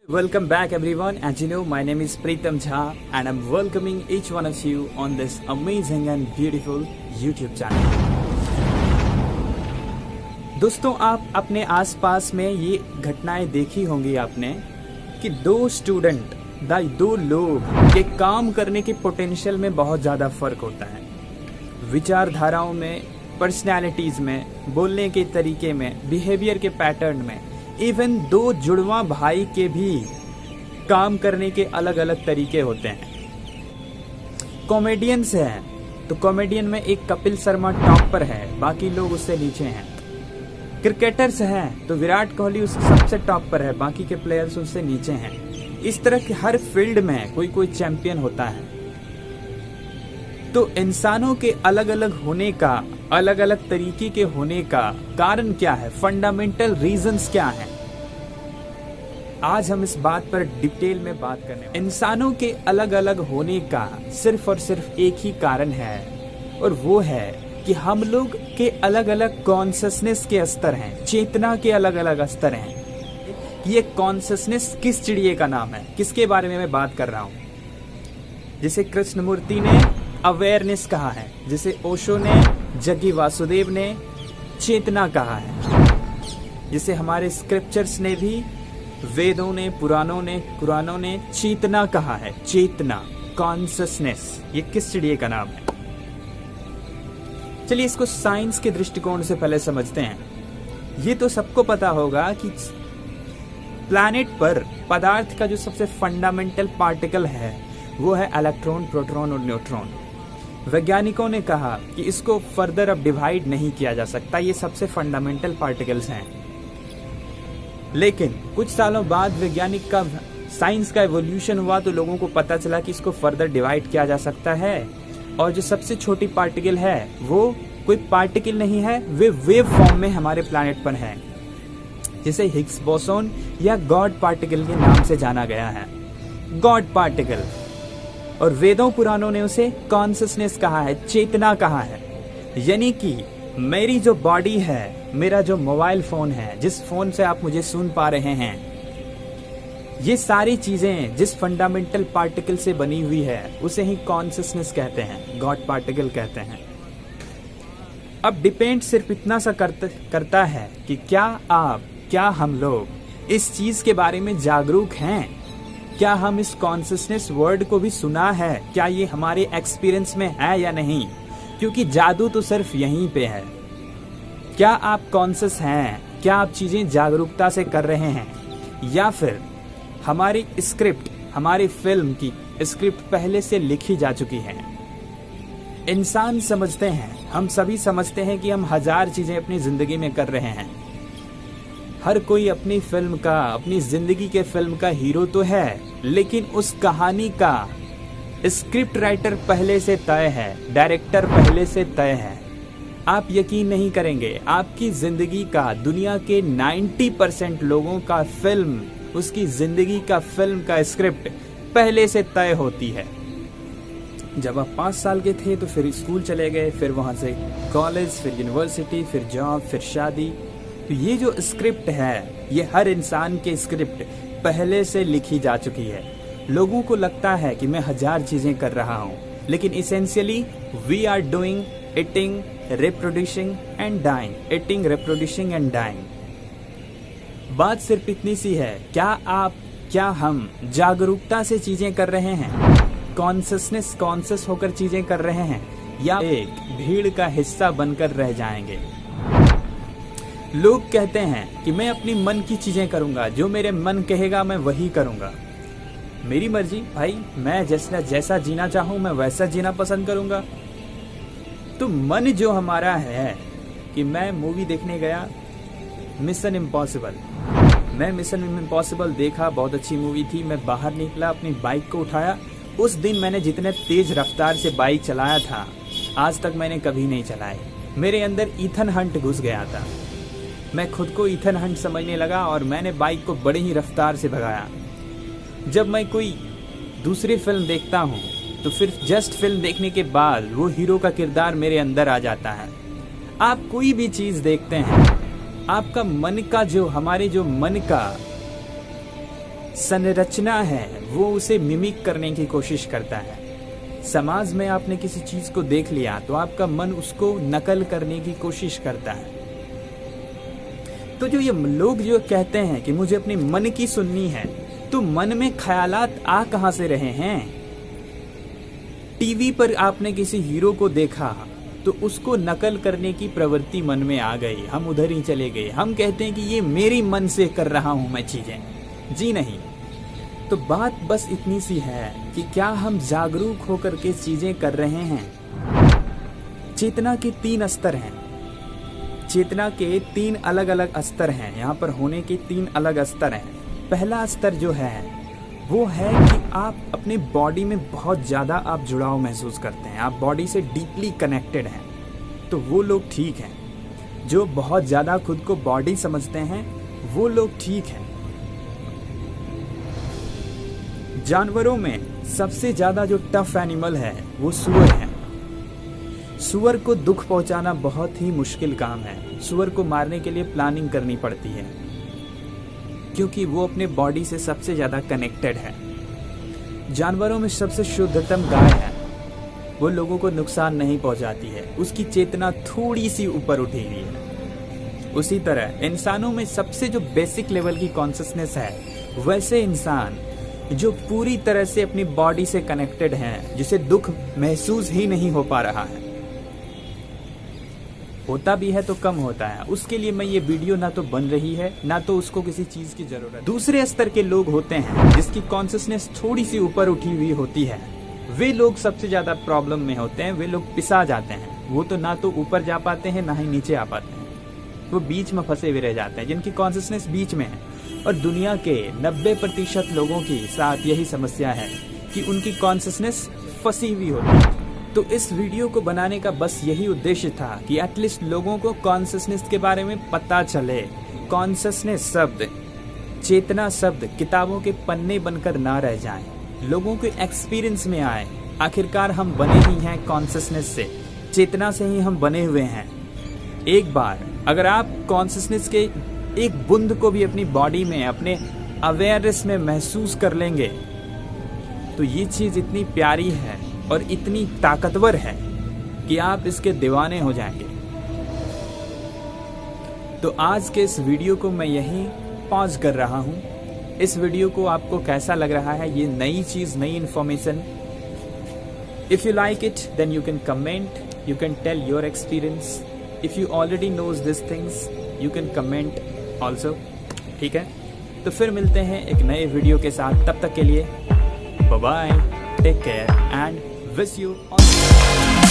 Welcome back everyone. As you know, my name is Pritam Jha and I'm welcoming each one of you on this amazing and beautiful YouTube channel. दोस्तों, आप अपने आसपास में ये घटनाएं देखी होंगी आपने कि दो लोग के काम करने के पोटेंशियल में बहुत ज़्यादा फर्क होता है। विचारधाराओं में, पर्सनैलिटीज़ में, बोलने के तरीके में, बिहेवियर के पैटर्न में, इवन दो जुड़वा भाई के भी काम करने के अलग अलग तरीके होते हैं। कॉमेडियंस हैं तो कॉमेडियन में एक कपिल शर्मा टॉप पर है, बाकी लोग उससे नीचे हैं। क्रिकेटर्स हैं तो विराट कोहली उस सबसे टॉप पर है, बाकी के प्लेयर्स उससे नीचे हैं। इस तरह के हर फील्ड में कोई चैंपियन होता है। तो इंसानों के अलग अलग होने का, अलग अलग तरीके के होने का कारण क्या है, फंडामेंटल रीजंस क्या हैं, आज हम इस बात पर डिटेल में बात करने हैं। इंसानों के अलग अलग होने का सिर्फ और सिर्फ एक ही कारण है, और वो है कि हम लोग के अलग अलग कॉन्शसनेस के स्तर हैं, चेतना के अलग अलग स्तर हैं। ये कॉन्शसनेस किस चिड़िए का नाम है, किसके बारे में मैं बात कर रहा हूं? जिसे कृष्णमूर्ति ने अवेयरनेस कहा है, जिसे ओशो ने, जग्गी वासुदेव ने चेतना कहा है, जिसे हमारे स्क्रिप्चर्स ने भी, वेदों ने, पुराणों ने, कुरानों ने चेतना कहा है। चेतना, कॉन्शसनेस, ये किस चिड़िए का नाम है? चलिए इसको साइंस के दृष्टिकोण से पहले समझते हैं। ये तो सबको पता होगा कि प्लैनेट पर पदार्थ का जो सबसे फंडामेंटल पार्टिकल है वो है इलेक्ट्रॉन, प्रोटॉन और न्यूट्रॉन। वैज्ञानिकों ने कहा कि इसको फर्दर अब डिवाइड नहीं किया जा सकता, ये सबसे फंडामेंटल पार्टिकल्स हैं। लेकिन कुछ सालों बाद वैज्ञानिक का, साइंस का एवोल्यूशन हुआ तो लोगों को पता चला कि इसको फर्दर डिवाइड किया जा सकता है, और जो सबसे छोटी पार्टिकल है वो कोई पार्टिकल नहीं है, वे वेव फॉर्म में हमारे प्लैनेट पर है, जिसे हिग्स बोसोन या गॉड पार्टिकल के नाम से जाना गया है। गॉड पार्टिकल, और वेदों पुराणों ने उसे कॉन्शसनेस कहा है, चेतना कहा है। यानी कि मेरी जो बॉडी है, मेरा जो मोबाइल फोन है, जिस फोन से आप मुझे सुन पा रहे हैं, ये सारी चीजें जिस फंडामेंटल पार्टिकल से बनी हुई है उसे ही कॉन्शसनेस कहते हैं, गॉड पार्टिकल कहते हैं। अब डिपेंड सिर्फ इतना सा करता है कि क्या हम लोग इस चीज के बारे में जागरूक हैं, क्या हम इस कॉन्शसनेस वर्ड को भी सुना है, क्या ये हमारे एक्सपीरियंस में है या नहीं, क्योंकि जादू तो सिर्फ यहीं पे है। क्या आप कॉन्शियस हैं, क्या आप चीजें जागरूकता से कर रहे हैं, या फिर हमारी स्क्रिप्ट, हमारी फिल्म की स्क्रिप्ट पहले से लिखी जा चुकी है? इंसान समझते हैं, हम सभी समझते हैं कि हम हजार चीजें अपनी जिंदगी में कर रहे हैं। हर कोई अपनी फिल्म का, अपनी जिंदगी के फिल्म का हीरो तो है, लेकिन उस कहानी का स्क्रिप्ट राइटर पहले से तय है, डायरेक्टर पहले से तय है। आप यकीन नहीं करेंगे, आपकी जिंदगी का, दुनिया के 90% लोगों का फिल्म, उसकी जिंदगी का फिल्म का स्क्रिप्ट पहले से तय होती है। जब आप 5 साल के थे तो फिर स्कूल चले गए, फिर वहां से कॉलेज, फिर यूनिवर्सिटी, फिर जॉब, फिर शादी। तो ये जो स्क्रिप्ट है, ये हर इंसान की स्क्रिप्ट पहले से लिखी जा चुकी है। लोगों को लगता है कि मैं हजार चीजें कर रहा हूं, लेकिन essentially we are doing eating, reproducing and dying, eating, reproducing and dying. बात सिर्फ इतनी सी है, क्या हम जागरूकता से चीजें कर रहे हैं, कॉन्शियस होकर चीजें कर रहे हैं, या एक भीड़ का हिस्सा बनकर रह जाएंगे? लोग कहते हैं कि मैं अपनी मन की चीजें करूंगा, जो मेरे मन कहेगा मैं वही करूंगा, मेरी मर्जी भाई, मैं जैसा जीना चाहूं मैं वैसा जीना पसंद करूंगा। तो मन जो हमारा है, कि मैं मूवी देखने गया मिशन इम्पॉसिबल, मैं मिशन इम्पॉसिबल देखा, बहुत अच्छी मूवी थी, मैं बाहर निकला, अपनी बाइक को उठाया। उस दिन मैंने जितने तेज रफ्तार से बाइक चलाया था, आज तक मैंने कभी नहीं चलाई। मेरे अंदर ईथन हंट घुस गया था, मैं खुद को ईथन हंट समझने लगा और मैंने बाइक को बड़ी ही रफ्तार से भगाया। जब मैं कोई दूसरी फिल्म देखता हूँ तो फिर जस्ट फिल्म देखने के बाद वो हीरो का किरदार मेरे अंदर आ जाता है। आप कोई भी चीज देखते हैं, आपका मन का जो, हमारे जो मन का संरचना है वो उसे मिमिक करने की कोशिश करता है। समाज में आपने किसी चीज को देख लिया तो आपका मन उसको नकल करने की कोशिश करता है। तो जो ये लोग जो कहते हैं कि मुझे अपने मन की सुननी है, तो मन में ख्यालात आ कहां से रहे हैं? टीवी पर आपने किसी हीरो को देखा तो उसको नकल करने की प्रवृत्ति मन में आ गई, हम उधर ही चले गए। हम कहते हैं कि ये मेरी मन से कर रहा हूं मैं चीजें। जी नहीं। तो बात बस इतनी सी है कि क्या हम जागरूक होकर के चीजें कर रहे हैं? चेतना के 3 स्तर हैं। चेतना के 3 अलग अलग स्तर हैं। यहाँ पर होने के 3 अलग स्तर हैं। पहला स्तर जो है वो है कि आप अपने बॉडी में बहुत ज़्यादा आप जुड़ाव महसूस करते हैं, आप बॉडी से डीपली कनेक्टेड हैं। तो वो लोग ठीक हैं। जो बहुत ज़्यादा खुद को बॉडी समझते हैं वो लोग ठीक हैं। जानवरों में सबसे ज़्यादा जो टफ एनिमल है वो सूअर है। सूअर को दुख पहुंचाना बहुत ही मुश्किल काम है। सूअर को मारने के लिए प्लानिंग करनी पड़ती है, क्योंकि वो अपने बॉडी से सबसे ज़्यादा कनेक्टेड है। जानवरों में सबसे शुद्धतम गाय है। वो लोगों को नुकसान नहीं पहुंचाती है, उसकी चेतना थोड़ी सी ऊपर उठी हुई है। उसी तरह इंसानों में सबसे जो बेसिक लेवल की कॉन्शियसनेस है, वैसे इंसान जो पूरी तरह से अपनी बॉडी से कनेक्टेड हैं, जिसे दुख महसूस ही नहीं हो पा रहा है, होता भी है तो कम होता है। उसके लिए मैं ये वीडियो ना तो बन रही है, ना तो उसको किसी चीज की जरूरत है। दूसरे स्तर के लोग होते हैं जिसकी कॉन्शियसनेस थोड़ी सी ऊपर उठी हुई होती है, वे लोग सबसे ज्यादा प्रॉब्लम में होते हैं। वे लोग पिसा जाते हैं। वो तो ना तो ऊपर जा पाते हैं, ना ही नीचे आ पाते हैं। वो बीच में फंसे हुए रह जाते हैं, जिनकी कॉन्शियसनेस बीच में है। और दुनिया के 90% लोगों की साथ यही समस्या है कि उनकी कॉन्शियसनेस फंसी हुई होती है। तो इस वीडियो को बनाने का बस यही उद्देश्य था कि एटलीस्ट लोगों को कॉन्शियसनेस के बारे में पता चले। कॉन्शियसनेस शब्द, चेतना शब्द किताबों के पन्ने बनकर ना रह जाएं, लोगों के एक्सपीरियंस में आए। आखिरकार हम बने ही हैं कॉन्शियसनेस से, चेतना से ही हम बने हुए हैं। एक बार अगर आप कॉन्शियसनेस के एक बूंद को भी अपनी बॉडी में, अपने अवेयरनेस में महसूस कर लेंगे, तो ये चीज इतनी प्यारी है और इतनी ताकतवर है कि आप इसके दीवाने हो जाएंगे। तो आज के इस वीडियो को मैं यहीं पॉज कर रहा हूं। इस वीडियो को आपको कैसा लग रहा है? ये नई चीज, नई information. If you like it then you can comment, you can tell your experience. If you already knows this things you can comment also. ठीक है, तो फिर मिलते हैं एक नए वीडियो के साथ। तब तक के लिए bye bye, take care and wish you all.